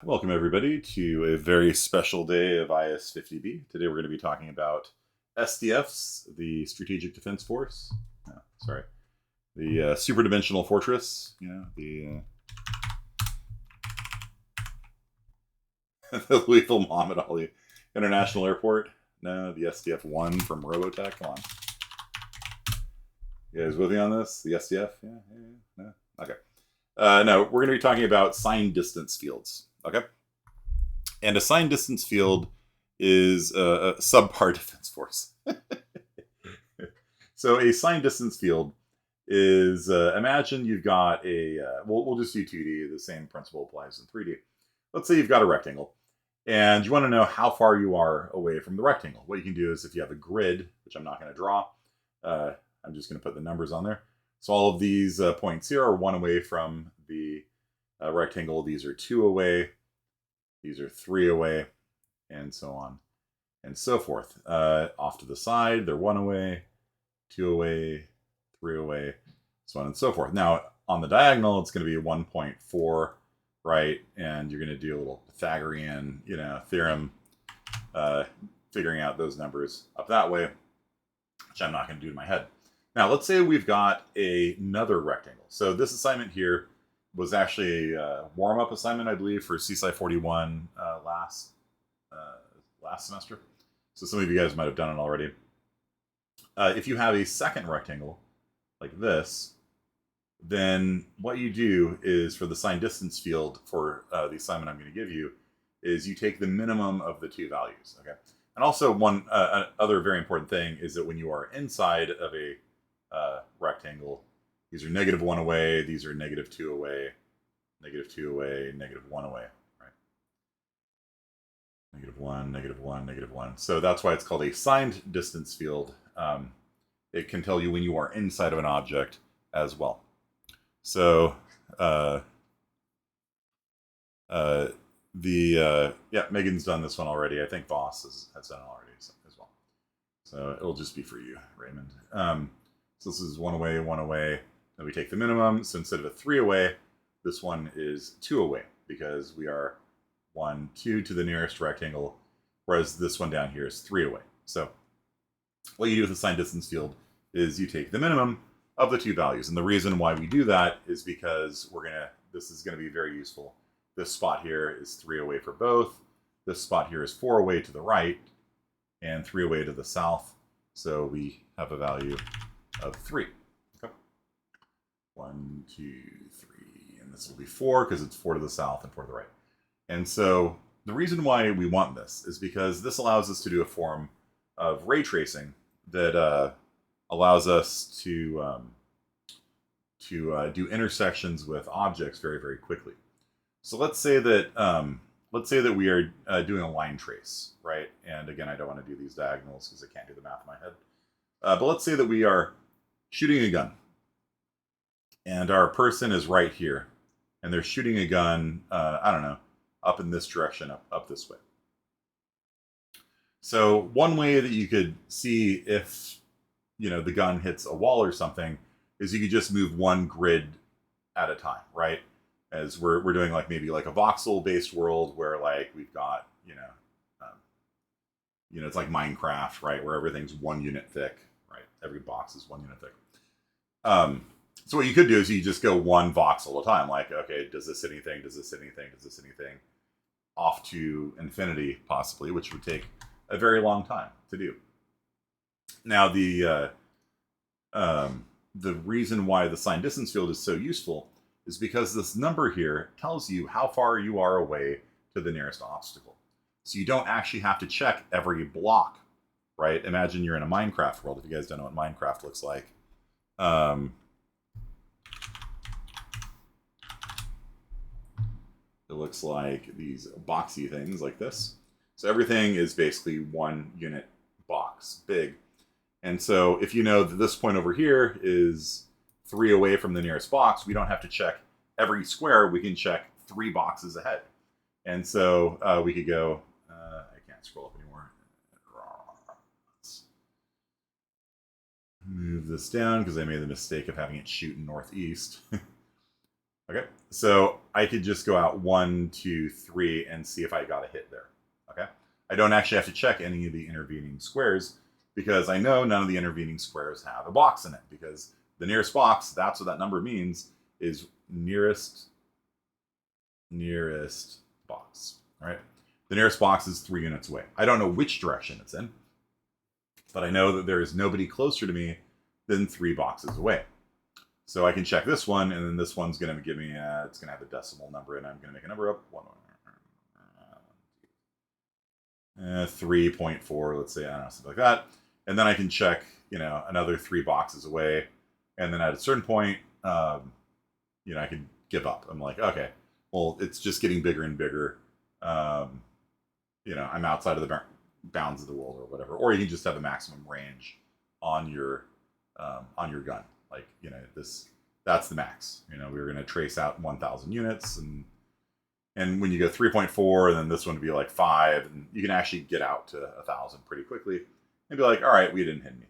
Welcome, everybody, to a very special day of IS-50B. Today we're going to be talking about SDFs, the Strategic Defense Force. Sorry. The Superdimensional Fortress, the Lethal Muhammad Ali International Airport. No, the SDF-1 from Robotech. Come on. You guys with me on this? The SDF? Yeah. No? Okay. No, we're going to be talking about signed distance fields. Okay? And a signed distance field is a subpar defense force. So a signed distance field is, imagine you've got we'll just do 2D, the same principle applies in 3D. Let's say you've got a rectangle, and you want to know how far you are away from the rectangle. What you can do is if you have a grid, which I'm not going to draw, I'm just going to put the numbers on there. So all of these points here are 1 away from the rectangle. These are 2 away. These are 3 away, and so on and so forth. Off to the side, they're 1 away, 2 away, 3 away, so on and so forth. Now, on the diagonal, it's going to be 1.4, right? And you're going to do a little Pythagorean, theorem, figuring out those numbers up that way, which I'm not going to do in my head. Now, let's say we've got another rectangle. So this assignment here was actually a warm-up assignment, I believe, for CSI 41 last semester. So some of you guys might have done it already. If you have a second rectangle like this, then what you do is for the signed distance field for the assignment I'm going to give you is you take the minimum of the 2 values. Okay. And also one other very important thing is that when you are inside of a rectangle, these are -1 away, these are -2 away, -2 away, -1 away, right? -1, -1, -1. So that's why it's called a signed distance field. It can tell you when you are inside of an object as well. So Megan's done this one already. I think Voss has done it already as well. So it'll just be for you, Raymond. So this is 1 away, 1 away. Then we take the minimum. So instead of a 3 away, this one is 2 away because we are 1, 2 to the nearest rectangle, whereas this one down here is 3 away. So what you do with the signed distance field is you take the minimum of the 2 values. And the reason why we do that is because this is going to be very useful. This spot here is 3 away for both. This spot here is 4 away to the right and 3 away to the south. So we have a value of 3. Okay. 1, 2, 3, and this will be 4 because it's 4 to the south and 4 to the right. And so the reason why we want this is because this allows us to do a form of ray tracing that allows us to do intersections with objects very, very quickly. So let's say that we are doing a line trace, right? And again, I don't want to do these diagonals because I can't do the math in my head. But let's say that we are shooting a gun, and our person is right here, and they're shooting a gun, I don't know, up in this direction, up this way. So one way that you could see if the gun hits a wall or something is you could just move one grid at a time, right? As we're doing maybe a voxel based world where we've got it's like Minecraft, right, where everything's 1 unit thick, right? Every box is 1 unit thick. So what you could do is you just go 1 voxel at a time, okay, does this hit anything? Does this hit anything? Does this hit anything? Off to infinity, possibly, which would take a very long time to do. Now, the reason why the signed distance field is so useful is because this number here tells you how far you are away to the nearest obstacle. So you don't actually have to check every block, right? Imagine you're in a Minecraft world. If you guys don't know what Minecraft looks like. It looks like these boxy things like this. So everything is basically 1 unit box, big. And so if you know that this point over here is 3 away from the nearest box, we don't have to check every square. We can check 3 boxes ahead. And so we could go, I can't scroll up anymore. Let's move this down because I made the mistake of having it shoot northeast. Okay, so I could just go out 1, 2, 3 and see if I got a hit there. Okay, I don't actually have to check any of the intervening squares because I know none of the intervening squares have a box in it, because the nearest box, that's what that number means, is nearest box. All right, the nearest box is 3 units away. I don't know which direction it's in, but I know that there is nobody closer to me than 3 boxes away. So I can check this one, and then this one's going to give me, it's going to have a decimal number, and I'm going to make a number up. 3.4, let's say, I don't know, something like that. And then I can check, another 3 boxes away. And then at a certain point, I can give up. I'm like, okay, well, it's just getting bigger and bigger. I'm outside of the bounds of the world or whatever. Or you can just have a maximum range on your gun. Like, that's the max. We were going to trace out 1,000 units, and when you go 3.4, and then this one would be like 5, and you can actually get out to 1,000 pretty quickly and be like, all right, we didn't hit anything.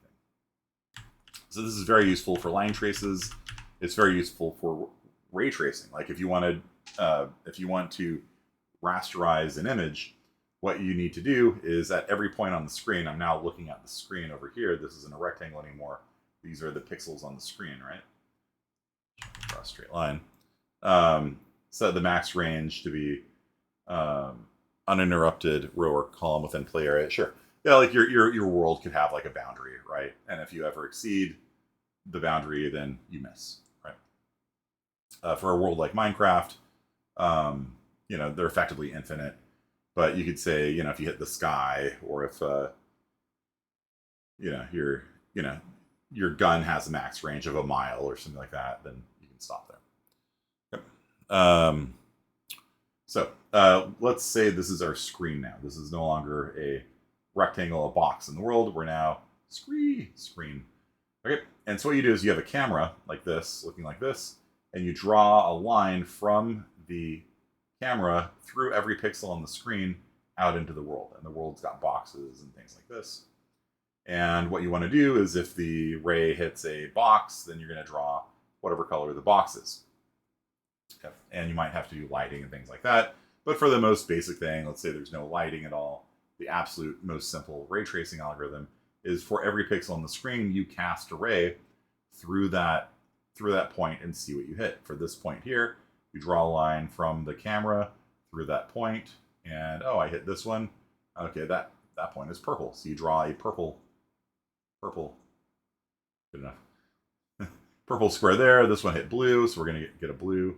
So this is very useful for line traces. It's very useful for ray tracing. Like if you want to rasterize an image, what you need to do is at every point on the screen, I'm now looking at the screen over here. This isn't a rectangle anymore. These are the pixels on the screen, right? Draw a straight line. Set the max range to be uninterrupted row or column within play area. Sure. Yeah, like your world could have like a boundary, right? And if you ever exceed the boundary, then you miss, right? For a world like Minecraft, they're effectively infinite. But you could say, if you hit the sky, or if your gun has a max range of a mile or something like that, then you can stop there. Okay. So let's say this is our screen now. This is no longer a rectangle, a box in the world. We're now screen. Okay. And so what you do is you have a camera like this, looking like this, and you draw a line from the camera through every pixel on the screen out into the world. And the world's got boxes and things like this. And what you want to do is if the ray hits a box, then you're going to draw whatever color the box is. Okay. And you might have to do lighting and things like that. But for the most basic thing, let's say there's no lighting at all, the absolute most simple ray tracing algorithm is for every pixel on the screen, you cast a ray through that point and see what you hit. For this point here, you draw a line from the camera through that point, and I hit this one. Okay, that point is purple. So you draw a purple, good enough. Purple square there. This one hit blue, so we're gonna get a blue,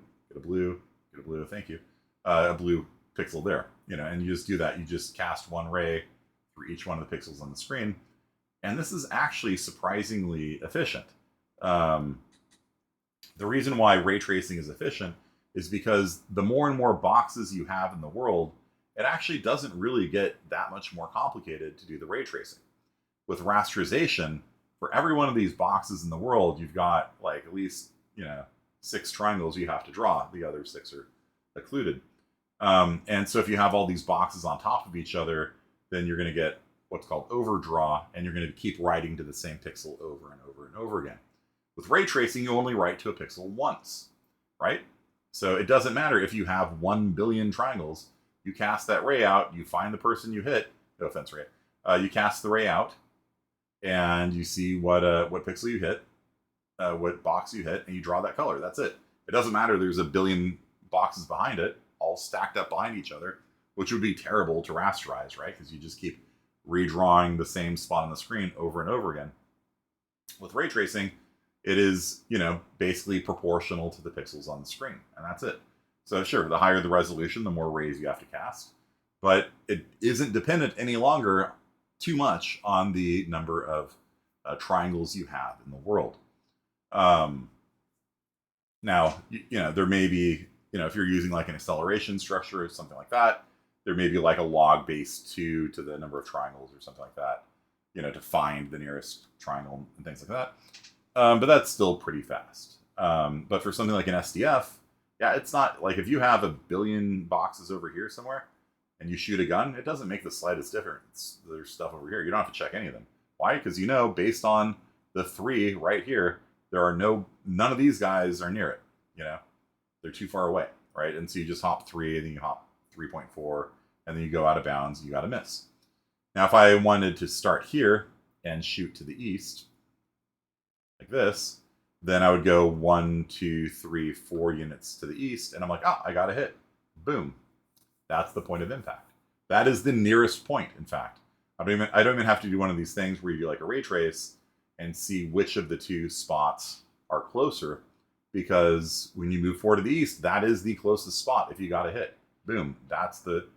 thank you. A blue pixel there, and you just do that. You just cast one ray through each one of the pixels on the screen. And this is actually surprisingly efficient. The reason why ray tracing is efficient is because the more and more boxes you have in the world, it actually doesn't really get that much more complicated to do the ray tracing. With rasterization, for every one of these boxes in the world, you've got like at least 6 triangles you have to draw. The other 6 are occluded. And so if you have all these boxes on top of each other, then you're going to get what's called overdraw, and you're going to keep writing to the same pixel over and over and over again. With ray tracing, you only write to a pixel once, right? So it doesn't matter if you have 1 billion triangles. You cast that ray out, you find the person you hit. No offense, Ray. You cast the ray out, and you see what pixel you hit, what box you hit, and you draw that color. That's it. It doesn't matter there's a billion boxes behind it, all stacked up behind each other, which would be terrible to rasterize, right? Because you just keep redrawing the same spot on the screen over and over again. With ray tracing, it is, basically proportional to the pixels on the screen, and that's it. So sure, the higher the resolution, the more rays you have to cast, but it isn't dependent any longer too much on the number of triangles you have in the world. Now, there may be, if you're using like an acceleration structure or something like that, there may be like a log base 2 to the number of triangles or something like that, to find the nearest triangle and things like that. But that's still pretty fast. But for something like an SDF, yeah, it's not like if you have a billion boxes over here somewhere and you shoot a gun, it doesn't make the slightest difference. There's stuff over here. You don't have to check any of them. Why? Because based on the 3 right here, there are none of these guys are near it, They're too far away, right? And so you just hop 3, and then you hop 3.4, and then you go out of bounds, and you got to miss. Now, if I wanted to start here and shoot to the east, like this, then I would go 1, 2, 3, 4 units to the east, and I'm like, I got a hit. Boom. That's the point of impact. That is the nearest point, in fact. I don't even have to do one of these things where you do like a ray trace and see which of the two spots are closer, because when you move 4 to the east, that is the closest spot if you got a hit. Boom. That's the,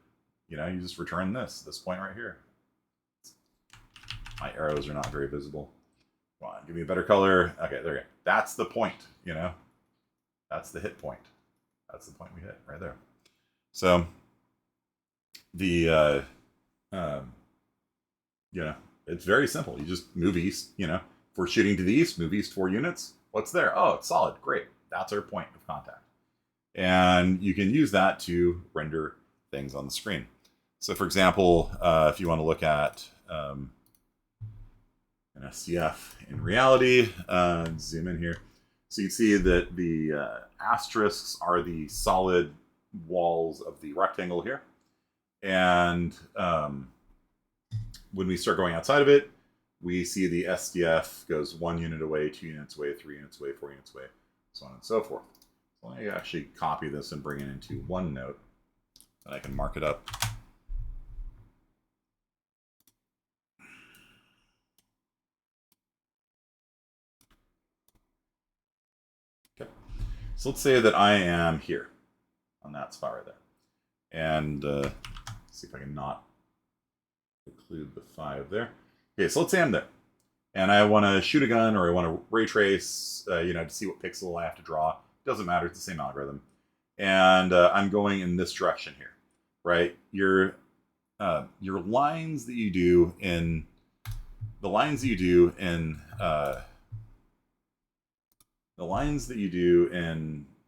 you just return this point right here. My arrows are not very visible. Come on, give me a better color. Okay, there you go. That's the point, That's the hit point. That's the point we hit right there. So the it's very simple. You just move east, If we're shooting to the east, move east 4 units. What's there? Oh, it's solid. Great. That's our point of contact. And you can use that to render things on the screen. So for example, if you want to look at an SDF in reality, zoom in here. So you see that the asterisks are the solid walls of the rectangle here. And when we start going outside of it, we see the SDF goes 1 unit away, 2 units away, 3 units away, 4 units away, so on and so forth. So let me actually copy this and bring it into OneNote, and I can mark it up. Okay. So let's say that I am here on that spot right there. And see if I can not include the 5 there. Okay, so let's say I'm there. And I want to shoot a gun, or I want to ray trace, to see what pixel I have to draw. Doesn't matter, it's the same algorithm. And I'm going in this direction here, right? Your lines that you do in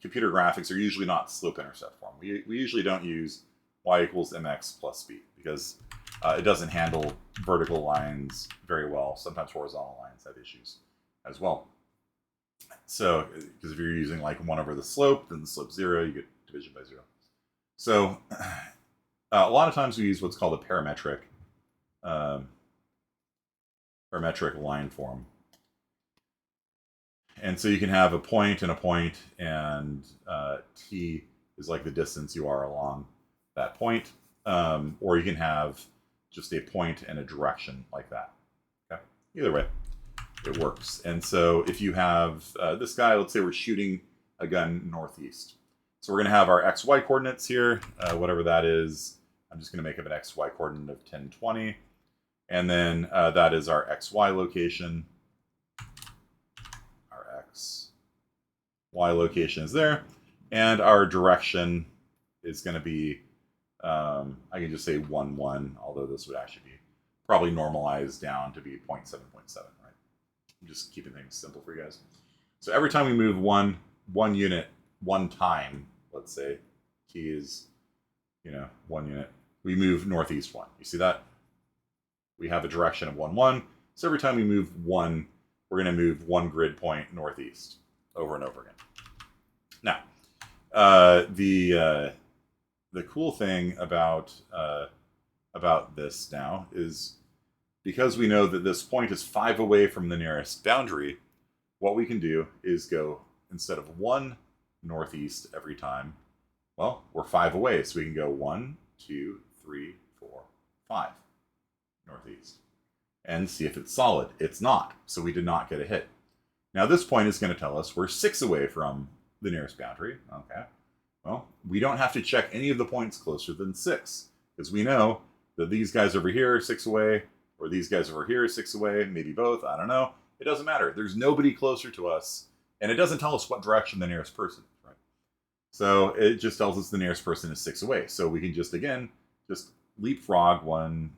computer graphics are usually not slope intercept form. We usually don't use y equals mx plus b, because it doesn't handle vertical lines very well. Sometimes horizontal lines have issues as well. So, because if you're using like 1 over the slope, then the slope's 0, you get division by 0. So, a lot of times we use what's called a parametric line form. And so you can have a point, and t is like the distance you are along that point. Or you can have just a point and a direction like that. Okay? Either way, it works. And so if you have this guy, let's say we're shooting a gun northeast. So we're going to have our XY coordinates here, whatever that is. I'm just going to make up an XY coordinate of 1020. And then that is our XY location. Our XY location is there. And our direction is going to be, I can just say 1, 1, although this would actually be probably normalized down to be 0.7, 0.7, right? I'm just keeping things simple for you guys. So every time we move one unit, 1 time, let's say, t is, 1 unit, we move northeast 1. You see that? We have a direction of 1, 1. So every time we move 1, we're going to move 1 grid point northeast over and over again. Now, the cool thing about this now is, because we know that this point is 5 away from the nearest boundary, what we can do is go, instead of 1 northeast every time, well, we're 5 away, so we can go 1, 2, 3, 4, 5 northeast. And see if it's solid. It's not, so we did not get a hit. Now this point is going to tell us we're 6 away from the nearest boundary. Okay. Well, we don't have to check any of the points closer than 6, because we know that these guys over here are 6 away, or these guys over here are 6 away, maybe both, I don't know. It doesn't matter. There's nobody closer to us, and it doesn't tell us what direction the nearest person is, right? So it just tells us the nearest person is 6 away. So we can just, again, just leapfrog 1,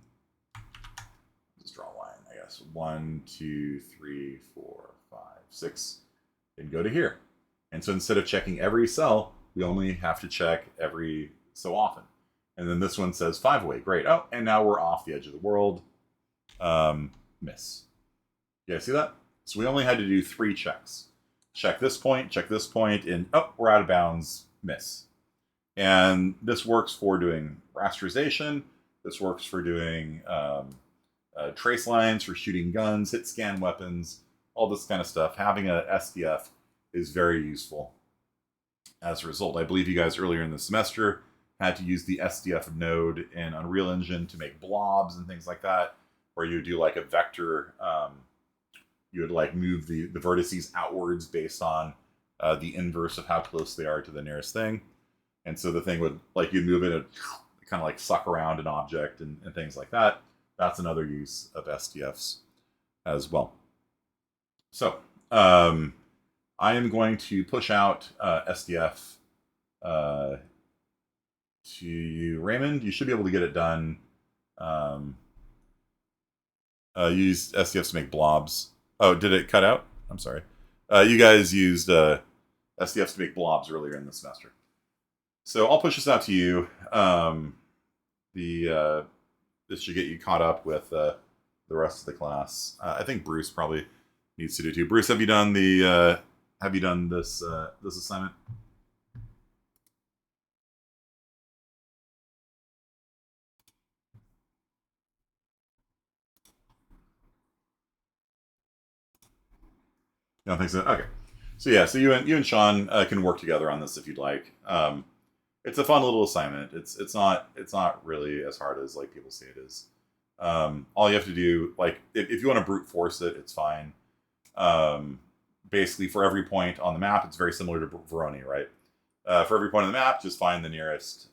just draw a line, I guess. 1, 2, 3, 4, 5, 6, and go to here. And so instead of checking every cell, we only have to check every so often. And then this one says 5 away. Great. Oh, and now we're off the edge of the world. Miss. You guys see that? So we only had to do 3 checks. Check this point, and oh, we're out of bounds. miss. And this works for doing rasterization. This works for doing trace lines, for shooting guns, hit scan weapons, all this kind of stuff. Having a SDF is very useful as a result. I believe you guys earlier in the semester had to use the SDF node in Unreal Engine to make blobs and things like that, where you do like a vector, you would like move the vertices outwards based on the inverse of how close they are to the nearest thing. And so the thing would, like, you'd move it and kind of like suck around an object and things like that. That's another use of SDFs as well. So I am going to push out SDF to you, Raymond. You should be able to get it done. Use SDFs to make blobs. Oh, did it cut out? I'm sorry. You guys used SDFs to make blobs earlier in the semester. So I'll push this out to you. This should get you caught up with the rest of the class. I think Bruce probably needs to do too. Bruce, have you done the this this assignment? You don't think so? Okay. So yeah, so you and Sean can work together on this if you'd like. It's a fun little assignment. It's not really as hard as like people say it is. All you have to do, like, if you want to brute force it, it's fine. Basically, for every point on the map, it's very similar to Veroni, right? For every point on the map, just find the nearest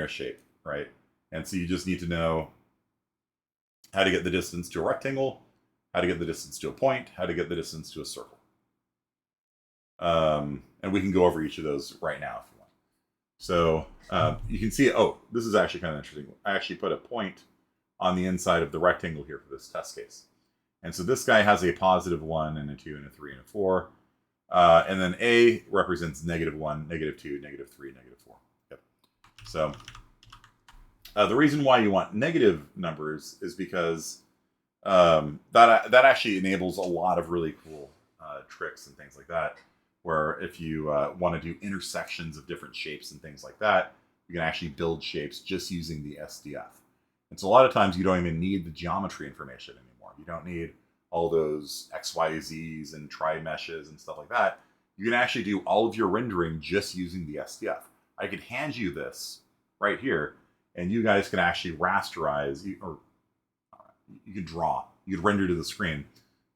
shape, right? And so you just need to know how to get the distance to a rectangle, how to get the distance to a point, how to get the distance to a circle. And we can go over each of those right now if you want. So you can see, oh, this is actually kind of interesting. I actually put a point on the inside of the rectangle here for this test case. And so this guy has a +1 and a 2 and a 3 and a 4. And then A represents -1, -2, -3, -4. Yep. So the reason why you want negative numbers is because that actually enables a lot of really cool tricks and things like that. Where if you want to do intersections of different shapes and things like that, you can actually build shapes just using the SDF. And so a lot of times you don't even need the geometry information anymore. You don't need all those XYZs and tri-meshes and stuff like that. You can actually do all of your rendering just using the SDF. I could hand you this right here, and you guys can actually rasterize, or you can draw, you could render to the screen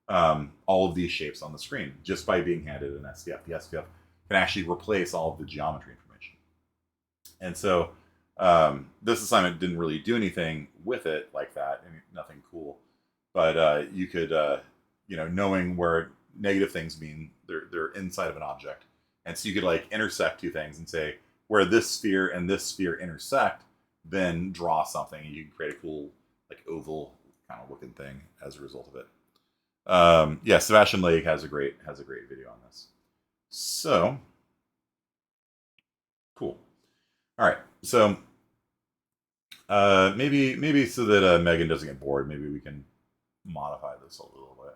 all of these shapes on the screen just by being handed an SDF. The SDF can actually replace all of the geometry information. And so this assignment didn't really do anything with it like that, nothing cool. But you could, knowing where negative things mean, they're inside of an object. And so you could like intersect two things and say, where this sphere and this sphere intersect, then draw something, and you can create a cool like oval kind of looking thing as a result of it. Yeah, Sebastian Lake has a great video on this. So cool. All right, so maybe so that Megan doesn't get bored, maybe we can modify this a little bit.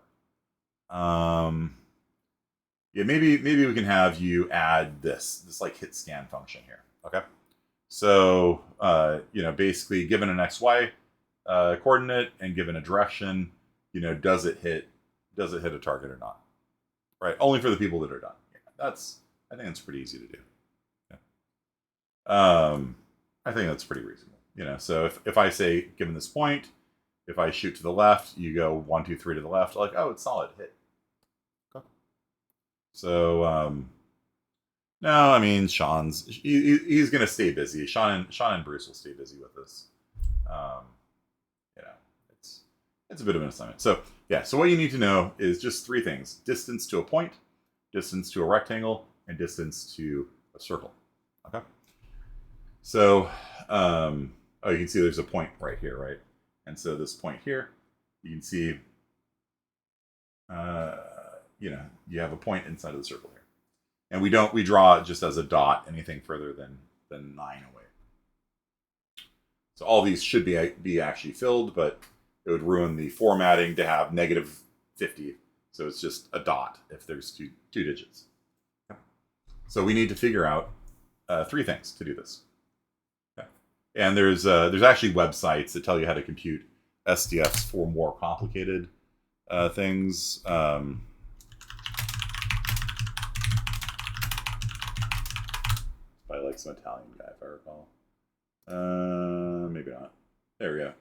Yeah, maybe we can have you add this like hit scan function here. Okay, so basically given an XY coordinate and given a direction, does it hit a target or not? Right, only for the people that are done. Yeah, I think that's pretty easy to do. Yeah. I think that's pretty reasonable. So if I say, given this point, if I shoot to the left, you go 1, 2, 3 to the left, like, oh, it's solid, hit. Okay. So no, I mean he's gonna stay busy. Sean and Bruce will stay busy with this. It's a bit of an assignment. So yeah, so what you need to know is just 3 things: distance to a point, distance to a rectangle, and distance to a circle. Okay. So you can see there's a point right here, right? And so this point here, you can see, you have a point inside of the circle here. And we draw it just as a dot, anything further than 9 away. So all these should be actually filled, but it would ruin the formatting to have -50. So it's just a dot if there's two digits. So we need to figure out 3 things to do this. Okay. And there's actually websites that tell you how to compute SDFs for more complicated things. Probably like some Italian guy, if I recall. Maybe not. There we go.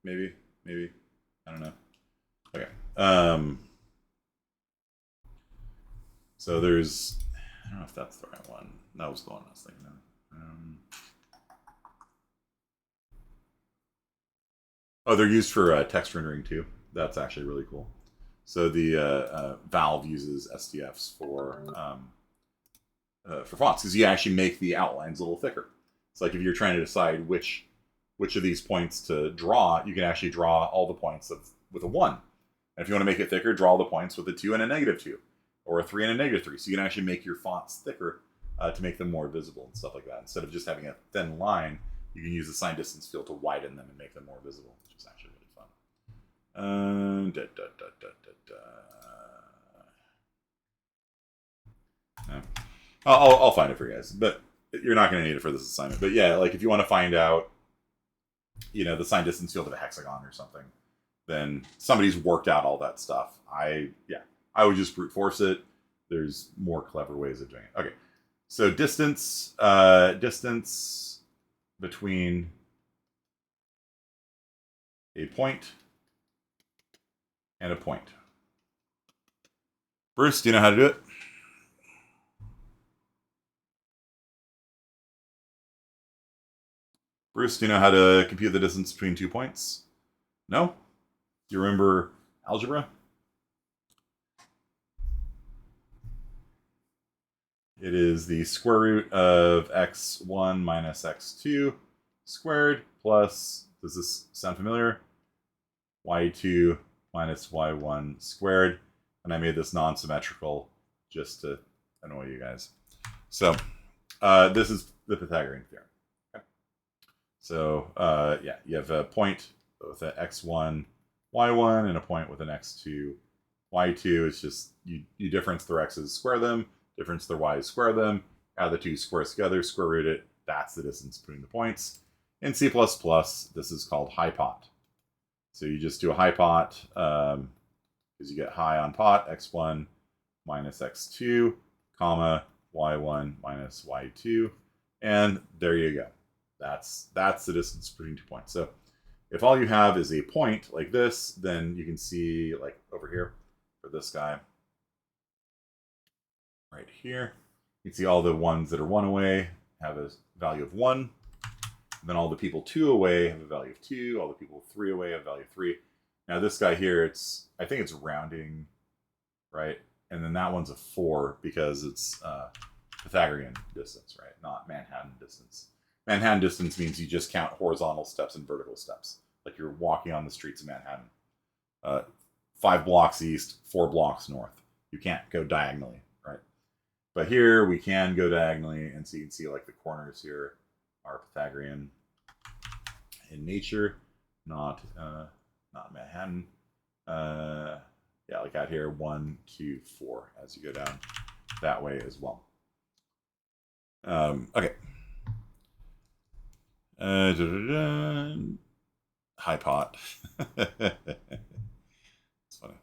Maybe. I don't know. Okay. So there's, I don't know if that's the right one. That was the one I was thinking of. Oh, they're used for text rendering too. That's actually really cool. So the Valve uses SDFs for fonts because you actually make the outlines a little thicker. It's like if you're trying to decide which of these points to draw, you can actually draw all the points with a 1. And if you want to make it thicker, draw the points with a 2 and a -2, or a 3 and a -3. So you can actually make your fonts thicker to make them more visible and stuff like that. Instead of just having a thin line, you can use the sign distance field to widen them and make them more visible, which is actually really fun. I'll find it for you guys, but you're not going to need it for this assignment. But yeah, like if you want to find out, the sign distance field of a hexagon or something, then somebody's worked out all that stuff. I would just brute force it. There's more clever ways of doing it. Okay, so distance between a point and a point. Bruce, do you know how to do it? Bruce, do you know how to compute the distance between 2 points? No? Do you remember algebra? It is the square root of x1 minus x2 squared plus, does this sound familiar? y2 minus y1 squared. And I made this non-symmetrical just to annoy you guys. So this is the Pythagorean theorem. Okay. So you have a point with an x1, y1, and a point with an x2, y2. It's just you difference their x's, square them. Difference their y's, square them. Add the 2 squares together, square root it. That's the distance between the points. In C++, this is called high pot. So you just do a high pot because you get high on pot, x1 minus x2, comma, y1 minus y2. And there you go. That's the distance between 2 points. So if all you have is a point like this, then you can see, like over here for this guy, right here, you can see all the ones that are 1 away have a value of 1. And then all the people 2 away have a value of 2. All the people 3 away have a value of 3. Now this guy here, I think it's rounding, right? And then that one's a 4 because it's Pythagorean distance, right? Not Manhattan distance. Manhattan distance means you just count horizontal steps and vertical steps. Like you're walking on the streets of Manhattan. 5 blocks east, 4 blocks north. You can't go diagonally, right? But here we can go diagonally, and so you can see like the corners here are Pythagorean in nature, not Manhattan. Yeah, like out here, 1, 2, 4, as you go down that way as well. Okay. High pot. It's funny.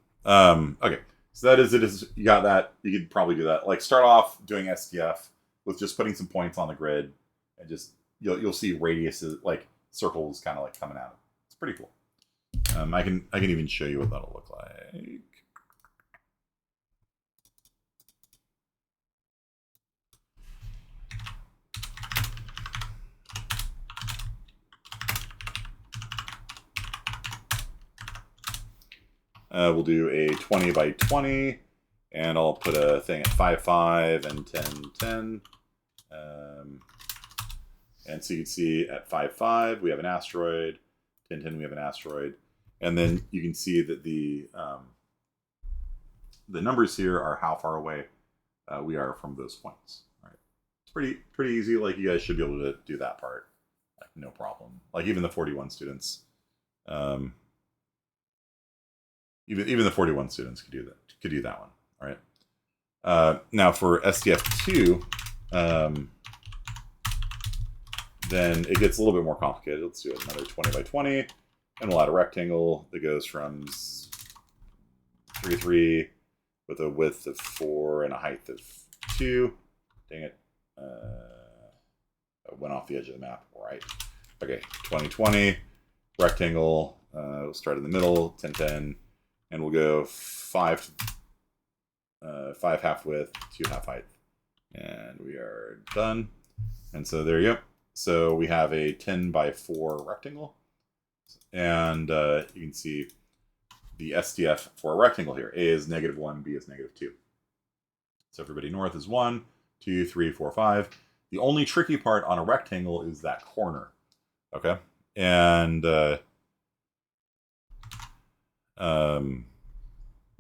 Okay. So that is it. You got that. You could probably do that. Like start off doing SDF with just putting some points on the grid, and just you'll see radiuses, like circles, kind of like coming out. It's pretty cool. I can even show you what that'll look like. We'll do a 20 by 20, and I'll put a thing at 5, 5, and 10, 10. And so you can see at 5, 5, we have an asteroid. 10, 10, we have an asteroid. And then you can see that the numbers here are how far away we are from those points. Right? It's pretty easy. Like you guys should be able to do that part, like no problem. Like even the 41 students. Even the 41 students could do that one, all right? Now for SDF2, then it gets a little bit more complicated. Let's do another 20 by 20, and we'll add a rectangle that goes from 3, 3 with a width of 4 and a height of 2. Dang it. I went off the edge of the map. Right. Okay, 20, 20, rectangle. We'll start in the middle, 10, 10, and we'll go 5 half width, 2 half height. And we are done. And so there you go. So we have a 10 by 4 rectangle. And you can see the SDF for a rectangle here. A is -1, B is -2. So everybody north is 1, 2, 3, 4, 5. The only tricky part on a rectangle is that corner. Okay? And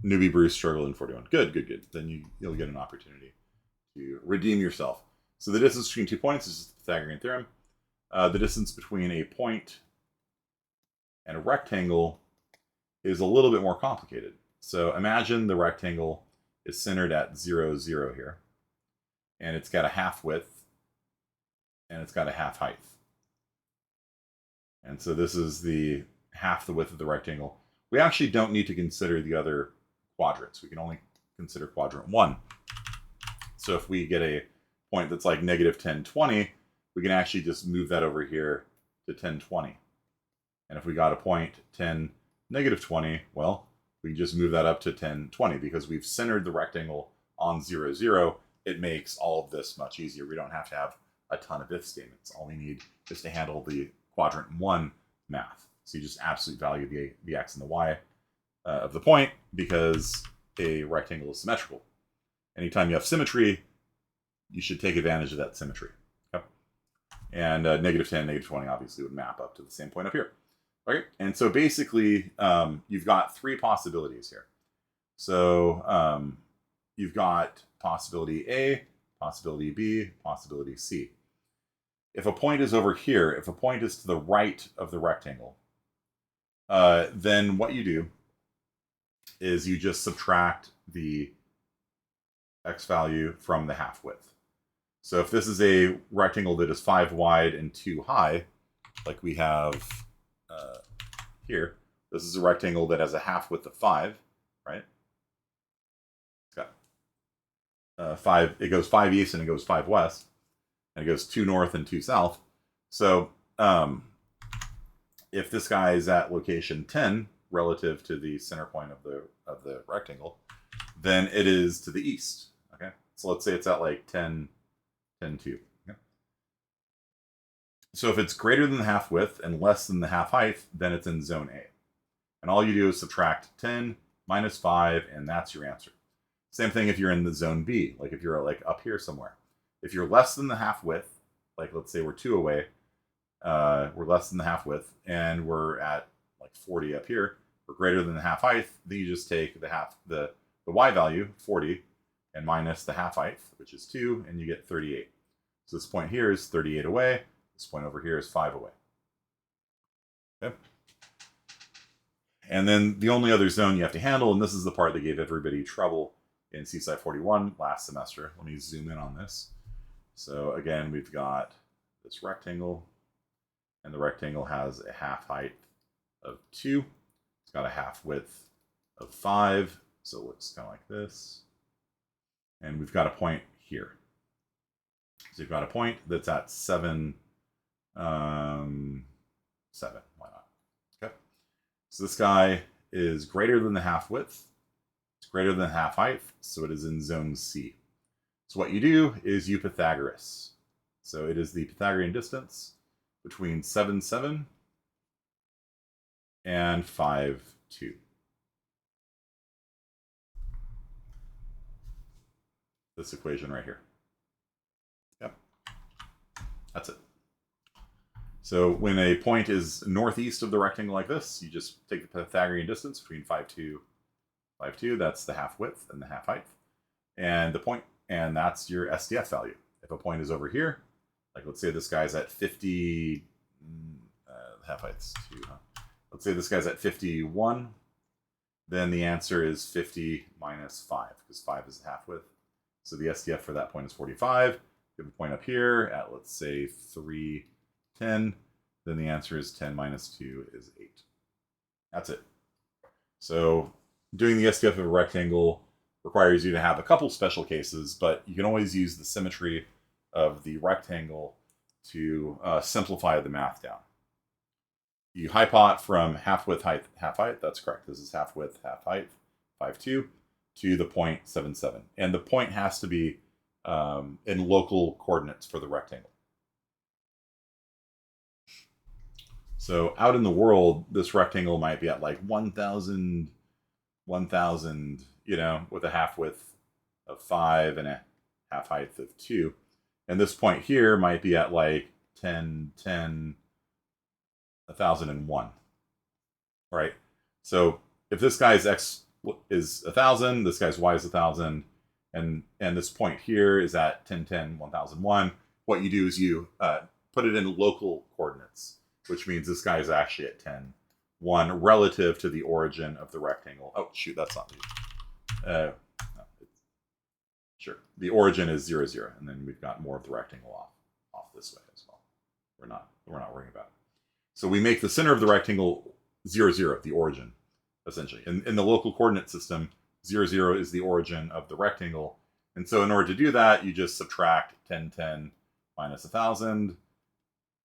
Newbie Bruce struggled in 41. Good, good, good. Then you'll get an opportunity to redeem yourself. So the distance between 2 points is the Pythagorean theorem. The distance between a point and a rectangle is a little bit more complicated. So imagine the rectangle is centered at 0, 0 here. And it's got a half width. And it's got a half height. And so this is the half the width of the rectangle. We actually don't need to consider the other quadrants. We can only consider quadrant 1. So if we get a point that's like -10, 20, we can actually just move that over here to 10, 20. And if we got a point 10, -20, well, we can just move that up to 10, 20 because we've centered the rectangle on 0, 0. It makes all of this much easier. We don't have to have a ton of if statements. All we need is to handle the quadrant 1 math. So you just absolute value the x and the y of the point because a rectangle is symmetrical. Anytime you have symmetry, you should take advantage of that symmetry. Okay? And -10, -20 obviously would map up to the same point up here. Okay? And so basically, you've got 3 possibilities here. So you've got possibility A, possibility B, possibility C. If a point is over here, if a point is to the right of the rectangle, then what you do is you just subtract the x value from the half width. So if this is a rectangle that is 5 wide and 2 high, like we have here, this is a rectangle that has a half width of 5, right? It's got 5, it goes 5 east and it goes 5 west, and it goes 2 north and 2 south. So if this guy is at location 10 relative to the center point of the rectangle, then it is to the east. Okay, so let's say it's at like 10, 10, 2. Okay? So if it's greater than the half width and less than the half height, then it's in zone A. And all you do is subtract 10 minus 5, and that's your answer. Same thing if you're in the zone B, like if you're like up here somewhere. If you're less than the half width, like let's say we're 2 away, we're less than the half width, and we're at like 40 up here, we're greater than the half height, then you just take the y value, 40, and minus the half height, which is 2, and you get 38. So this point here is 38 away, this point over here is 5 away. Okay? And then the only other zone you have to handle, and this is the part that gave everybody trouble in CSI 41 last semester. Let me zoom in on this. So again, we've got this rectangle, and the rectangle has a half height of 2. It's got a half width of 5, so it looks kind of like this. And we've got a point here. So you've got a point that's at 7, 7. Why not? Okay. So this guy is greater than the half width. It's greater than half height, so it is in zone C. So what you do is you Pythagoras. So it is the Pythagorean distance between 7, 7 and 5, 2. This equation right here. Yep. That's it. So when a point is northeast of the rectangle like this, you just take the Pythagorean distance between 5, 2, 5, 2. That's the half width and the half height. And the point, and that's your SDF value. If a point is over here, like let's say this guy's at 50, half height's 2, huh? Let's say this guy's at 51, then the answer is 50 minus 5, because 5 is half width. So the SDF for that point is 45. give a point up here at, let's say, 3, 10, then the answer is 10 minus 2 is 8. That's it. So doing the SDF of a rectangle requires you to have a couple special cases, but you can always use the symmetry of the rectangle to simplify the math down. You hypot from half width, half height. That's correct. This is half width, half height, 5.2, to the point 7.7. And the point has to be in local coordinates for the rectangle. So out in the world, this rectangle might be at like 1,000, you know, with a half width of 5 and a half height of 2. And this point here might be at like 10, 10, 1,001. Right? So if this guy's x is 1,000, this guy's y is 1,000, and this point here is at 10, 10, 1,001, what you do is you put it in local coordinates, which means this guy is actually at 10, 1 relative to the origin of the rectangle. Oh, shoot, that's not the... sure, the origin is 0, 0, and then we've got more of the rectangle off this way as well. We're not worrying about it. So we make the center of the rectangle 0, 0, the origin, essentially. In the local coordinate system, 0, 0 is the origin of the rectangle. And so in order to do that, you just subtract 10, 10 minus 1,000,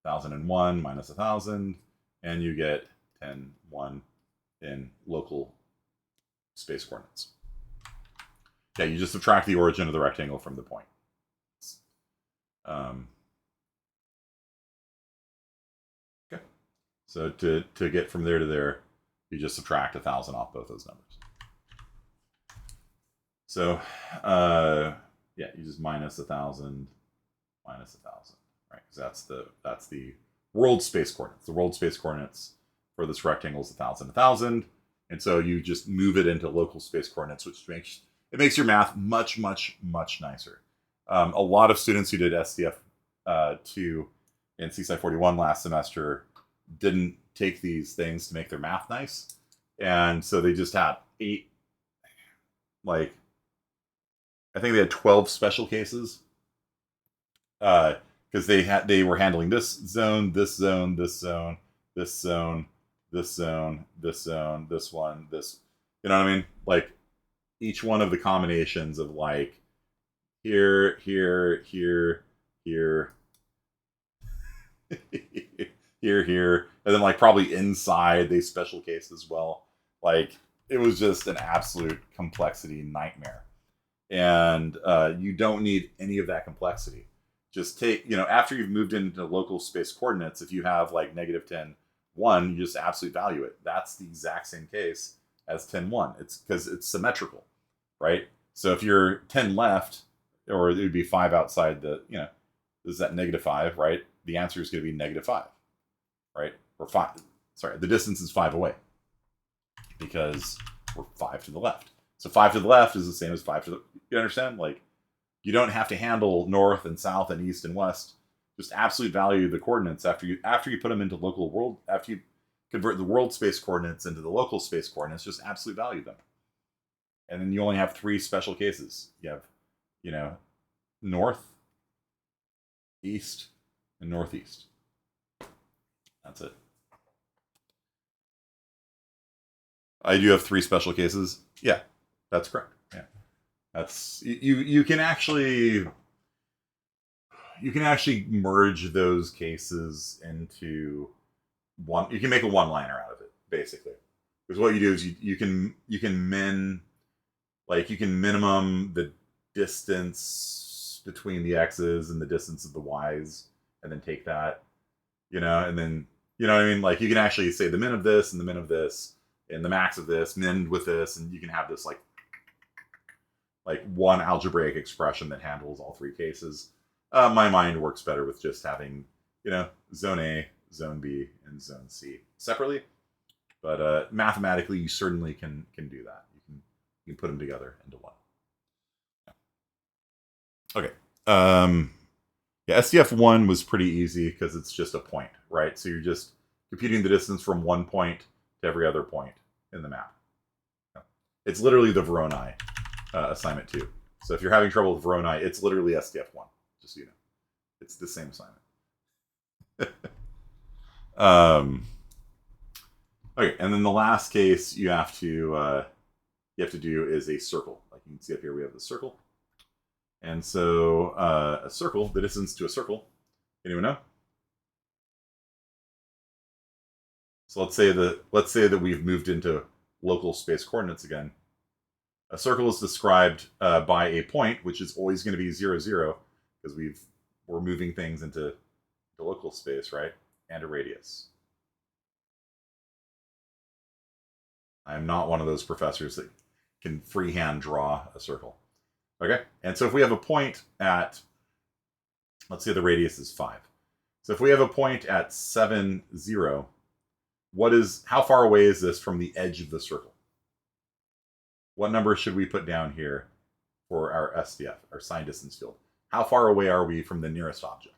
1,001 minus 1,000, and you get 10, 1 in local space coordinates. Yeah, you just subtract the origin of the rectangle from the point. Okay. So to get from there to there, you just subtract 1,000 off both those numbers. So, yeah, you just minus 1,000, minus 1,000, right? Because that's the world space coordinates. The world space coordinates for this rectangle is 1,000, 1,000, and so you just move it into local space coordinates, which makes your math much, much, much nicer. A lot of students who did SDF 2 and CSI 41 last semester didn't take these things to make their math nice, and so they just had 8, like, I think they had 12 special cases, because they were handling this zone, this zone, this zone, this zone, this zone, this zone, this one, this, you know what I mean? Like, each one of the combinations of like here, here, here, here, here, and then like probably inside they special case as well. Like, it was just an absolute complexity nightmare. And you don't need any of that complexity. Just take, you know, after you've moved into local space coordinates, if you have like negative 10, 1, you just absolute value it. That's the exact same case as 10, 1. It's because it's symmetrical, right? So if you're 10 left, or it would be 5 outside the, you know, this is at negative 5, right? The answer is going to be negative 5, right? Or 5, sorry, the distance is 5 away because we're 5 to the left. So 5 to the left is the same as 5 to the, you understand? Like, you don't have to handle north and south and east and west. Just absolute value the coordinates after you put them into local world, after you convert the world space coordinates into the local space coordinates, just absolute value them. And then you only have 3 special cases. You have, you know, north, east, and northeast. That's it. I do have 3 special cases. Yeah, that's correct. Yeah, that's you can actually merge those cases into one. You can make a one-liner out of it, basically. Because what you do is you can minimum the distance between the x's and the distance of the y's, and then take that, you know, and then, you know what I mean? Like, you can actually say the min of this and the min of this and the max of this, min with this, and you can have this like one algebraic expression that handles all 3 cases. My mind works better with just having, you know, zone A, zone B, and zone C separately. But mathematically, you certainly can do that. You can put them together into one. Okay. Yeah, SDF1 was pretty easy because it's just a point, right? So you're just computing the distance from one point to every other point in the map. It's literally the Voronoi assignment 2. So if you're having trouble with Voronoi, it's literally SDF1, just so you know. It's the same assignment. Okay, and then the last case you have to do is a circle. Like you can see up here, we have the circle. And so a circle, the distance to a circle, anyone know? So let's say that we've moved into local space coordinates again. A circle is described by a point, which is always going to be 0, 0, because we're moving things into the local space, right? And a radius. I am not one of those professors that can freehand draw a circle. Okay, and so if we have a point at, let's say the radius is 5. So if we have a point at 7, 0, how far away is this from the edge of the circle? What number should we put down here for our SDF, our sign distance field? How far away are we from the nearest object?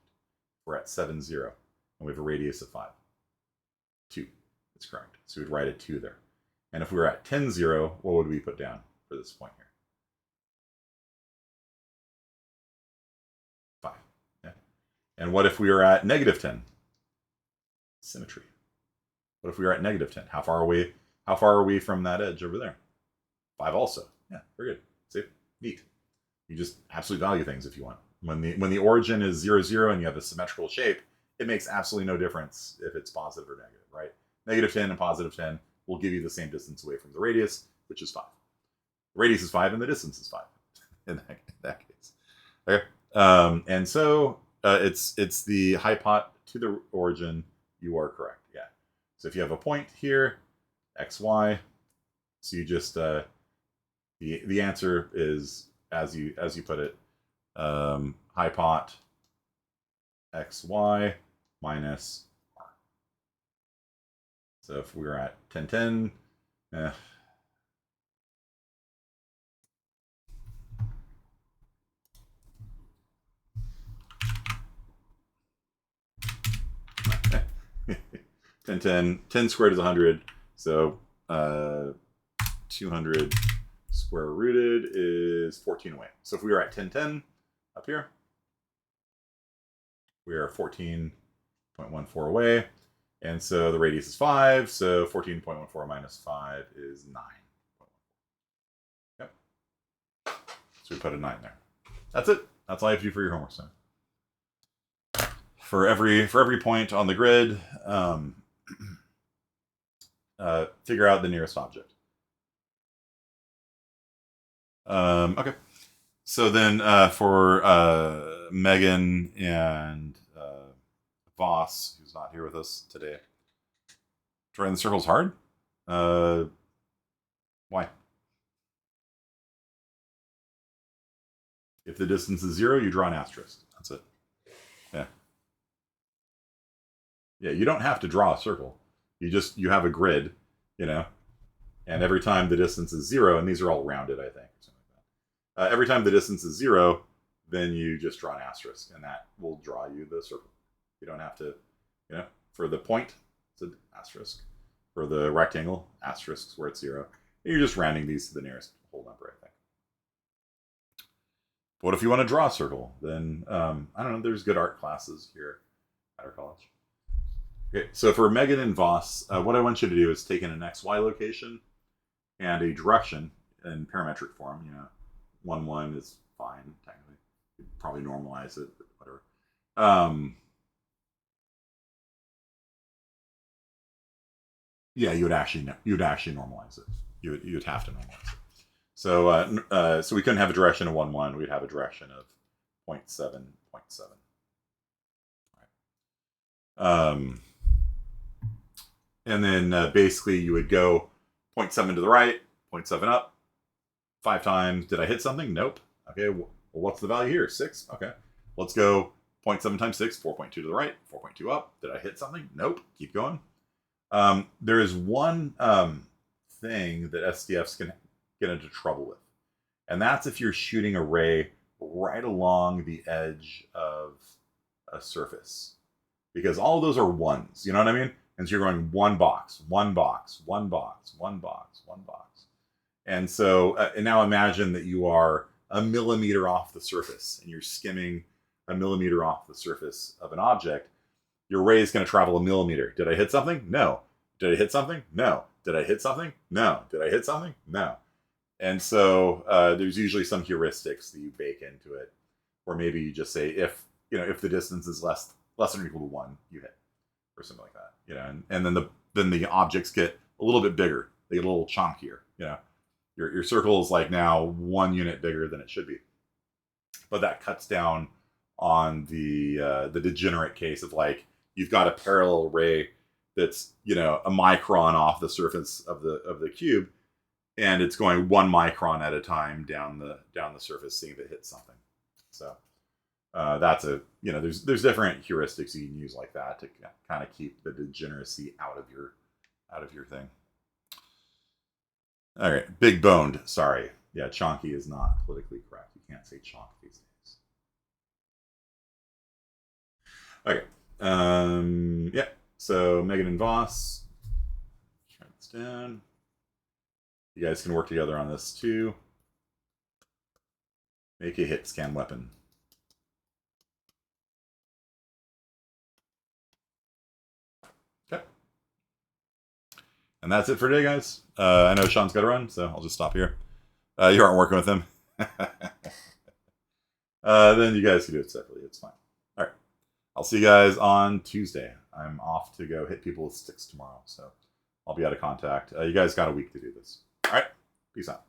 We're at 7, 0, and we have a radius of 5. 2, that's correct. So we'd write a 2 there. And if we were at 10, 0, what would we put down for this point here? 5. Yeah. And what if we were at negative 10? Symmetry. What if we were at negative 10? How far are we from that edge over there? 5 also. Yeah, very good. See? Neat. You just absolute value things if you want. When the origin is 0, 0 and you have a symmetrical shape, it makes absolutely no difference if it's positive or negative, right? Negative 10 and positive 10 will give you the same distance away from the radius, which is 5. The radius is 5 and the distance is 5 in that case. Okay. And so it's the hypot to the origin. You are correct. Yeah. So if you have a point here, x, y, so you just the answer is as you put it, hypot x, y minus r. So if we were at 10, 10, 10, 10, 10 squared is 100. So 200 square rooted is 14 away. So if we were at 10, 10 up here, we are 14.14 away. And so the radius is 5. So 14.14 minus 5 is 9. Yep. So we put a 9 there. That's it. That's all you have to do for your homework assignment. For every point on the grid, figure out the nearest object. Okay. So then for Megan and Voss, who's not here with us today, drawing the circle's hard. Why? If the distance is 0, you draw an asterisk. That's it. Yeah. Yeah, you don't have to draw a circle. You have a grid, and every time the distance is 0, and these are all rounded, I think, or something like that. Every time the distance is 0, then you just draw an asterisk, and that will draw you the circle. You don't have to, for the point, it's an asterisk. For the rectangle, asterisks where it's 0. And you're just rounding these to the nearest whole number, I think. But what if you want to draw a circle? Then, I don't know, there's good art classes here at our college. Okay, so for Megan and Voss, what I want you to do is take in an XY location and a direction in parametric form. 1, 1 is fine, technically. You'd probably normalize it, but whatever. Yeah, you would actually normalize it. You'd have to normalize it. So we couldn't have a direction of 1, 1. We'd have a direction of 0.7, 0.7. And then basically you would go 0.7 to the right, 0.7 up, 5 times. Did I hit something? Nope. Okay, well, what's the value here? 6. Okay, let's go 0.7 times 6, 4.2 to the right, 4.2 up. Did I hit something? Nope. Keep going. There is one thing that SDFs can get into trouble with, and that's if you're shooting a ray right along the edge of a surface, because all of those are ones. You know what I mean? And so you're going 1 box, 1 box, 1 box, 1 box, 1 box. And so and now imagine that you are a millimeter off the surface and you're skimming a millimeter off the surface of an object, your ray is going to travel a millimeter. Did I hit something? No. Did I hit something? No. Did I hit something? No. Did I hit something? No. And so there's usually some heuristics that you bake into it, or maybe you just say if the distance is less than or equal to 1, you hit, or something like that. And then the objects get a little bit bigger. They get a little chunkier. Your circle is like now 1 unit bigger than it should be, but that cuts down on the degenerate case of like you've got a parallel ray that's a micron off the surface of the cube, and it's going 1 micron at a time down the surface, seeing if it hits something. So that's there's different heuristics you can use like that to kind of keep the degeneracy out of your thing. All right, big boned. Sorry, yeah, chonky is not politically correct. You can't say chonk these days. Okay, yeah. So Megan and Voss, turn this down. You guys can work together on this too. Make a hit scan weapon. Okay. And that's it for today, guys. I know Sean's got to run, so I'll just stop here. You aren't working with him. Then you guys can do it separately. It's fine. All right. I'll see you guys on Tuesday. I'm off to go hit people with sticks tomorrow, so I'll be out of contact. You guys got a week to do this. All right. Peace out.